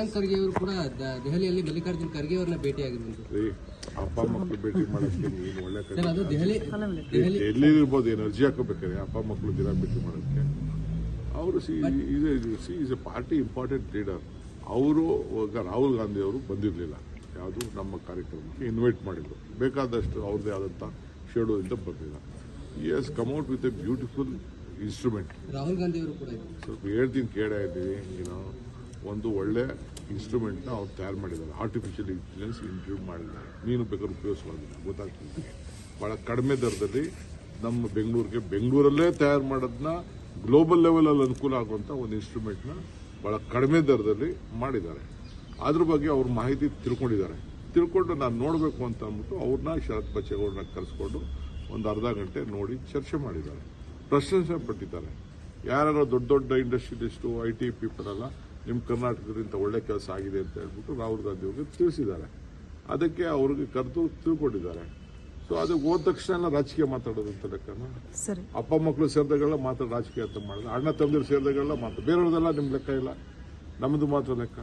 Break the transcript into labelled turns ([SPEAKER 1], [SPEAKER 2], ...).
[SPEAKER 1] ಖರ್ಗೆ ಅವರು ಕೂಡ ದೆಹಲಿಯಲ್ಲಿ ಮಲ್ಲಿಕಾರ್ಜುನ್ ಖರ್ಗೆ ಅವರನ್ನ ಭೇಟಿಯಾಗಿರುವಂತ
[SPEAKER 2] ಅಪ್ಪ ಮಕ್ಕಳು ಭೇಟಿ ಮಾಡೋಕ್ಕೆ ನೀನು ಒಳ್ಳೆ
[SPEAKER 1] ಅದು ದೆಹಲಿ
[SPEAKER 2] ಎಲ್ಲಿ ಇರ್ಬೋದು, ಏನು ಅರ್ಜಿ ಹಾಕೋಬೇಕಾದ್ರೆ ಅಪ್ಪ ಮಕ್ಕಳು ದಿನ ಭೇಟಿ ಮಾಡೋಕ್ಕೆ ಅವರು is A party important leader. ಅವರು ರಾಹುಲ್ ಗಾಂಧಿ ಅವರು ಬಂದಿರಲಿಲ್ಲ, ಯಾವುದು ನಮ್ಮ ಕಾರ್ಯಕ್ರಮಕ್ಕೆ ಇನ್ವೈಟ್ ಮಾಡಿದ್ರು. ಬೇಕಾದಷ್ಟು ಅವ್ರದ್ದೇ ಆದಂಥ ಶೆಡ್ಯೂಲ್ ಇಂದ ಬರಲಿಲ್ಲ. ಈ has come out with A beautiful instrument.
[SPEAKER 1] Rahul Gandhi ಅವರು ಕೂಡ
[SPEAKER 2] ಸ್ವಲ್ಪ ಹೇಳ್ತೀನಿ ಕೇಳಾ ಇದ್ದೀವಿ. ಒಂದು ಒಳ್ಳೆ ಇನ್ಸ್ಟ್ರೂಮೆಂಟ್ನ ಅವ್ರು ತಯಾರು ಮಾಡಿದ್ದಾರೆ. ಆರ್ಟಿಫಿಷಿಯಲ್ ಇಂಟೆಲಿಜೆನ್ಸ್ ಇಂಟ್ರೂವ್ ಮಾಡಿದ್ದಾರೆ. ನೀನು ಬೇಕಾದ್ರೆ ಉಪಯೋಗಿಸೋದಿಲ್ಲ, ಗೊತ್ತಾಗ್ತದೆ. ಭಾಳ ಕಡಿಮೆ ದರದಲ್ಲಿ ನಮ್ಮ ಬೆಂಗಳೂರಲ್ಲೇ ತಯಾರು ಮಾಡೋದನ್ನ ಗ್ಲೋಬಲ್ ಲೆವೆಲಲ್ಲಿ ಅನುಕೂಲ ಆಗುವಂಥ ಒಂದು ಇನ್ಸ್ಟ್ರೂಮೆಂಟ್ನ ಭಾಳ ಕಡಿಮೆ ದರದಲ್ಲಿ ಮಾಡಿದ್ದಾರೆ. ಅದ್ರ ಬಗ್ಗೆ ಅವ್ರ ಮಾಹಿತಿ ತಿಳ್ಕೊಂಡು ನಾನು ನೋಡಬೇಕು ಅಂತ ಅಂದ್ಬಿಟ್ಟು ಅವ್ರನ್ನ ಶರತ್ ಬಚ್ಚೇಗೌಡರನ್ನ ಕರೆಸ್ಕೊಂಡು ಒಂದು ಅರ್ಧ ಗಂಟೆ ನೋಡಿ ಚರ್ಚೆ ಮಾಡಿದ್ದಾರೆ, ಪ್ರಶಂಸೆ ಪಟ್ಟಿದ್ದಾರೆ. ಯಾರು ದೊಡ್ಡ ಇಂಡಸ್ಟ್ರಿಯಲಿಸ್ಟು IT ಪೀಪಲ್ ಎಲ್ಲ ನಿಮ್ಮ ಕರ್ನಾಟಕದಿಂದ ಒಳ್ಳೆ ಕೆಲಸ ಆಗಿದೆ ಅಂತ ಹೇಳ್ಬಿಟ್ಟು ರಾಹುಲ್ ಗಾಂಧಿ ಅವ್ರಿಗೆ ತಿಳಿಸಿದ್ದಾರೆ. ಅದಕ್ಕೆ ಅವ್ರಿಗೆ ಕರೆದು ತಿಳ್ಕೊಂಡಿದ್ದಾರೆ. ಸೊ ಅದಕ್ಕೆ ಹೋದ ತಕ್ಷಣ ಎಲ್ಲ ರಾಜಕೀಯ ಮಾತಾಡೋದು ಅಂತ ಲೆಕ್ಕನ. ಅಪ್ಪ ಮಕ್ಕಳು ಸೇರಿದಾಗೆಲ್ಲ ಮಾತಾಡೋ ರಾಜಕೀಯ ಅಂತ ಮಾಡಿದ್ರೆ, ಅಣ್ಣ ತಮ್ಮದಿರು ಸೇರಿದಾಗೆಲ್ಲ ಬೇರೆಯವ್ರದೆಲ್ಲ ನಿಮ್ಮ ಲೆಕ್ಕ ಇಲ್ಲ, ನಮ್ಮದು ಮಾತ್ರ ಲೆಕ್ಕ.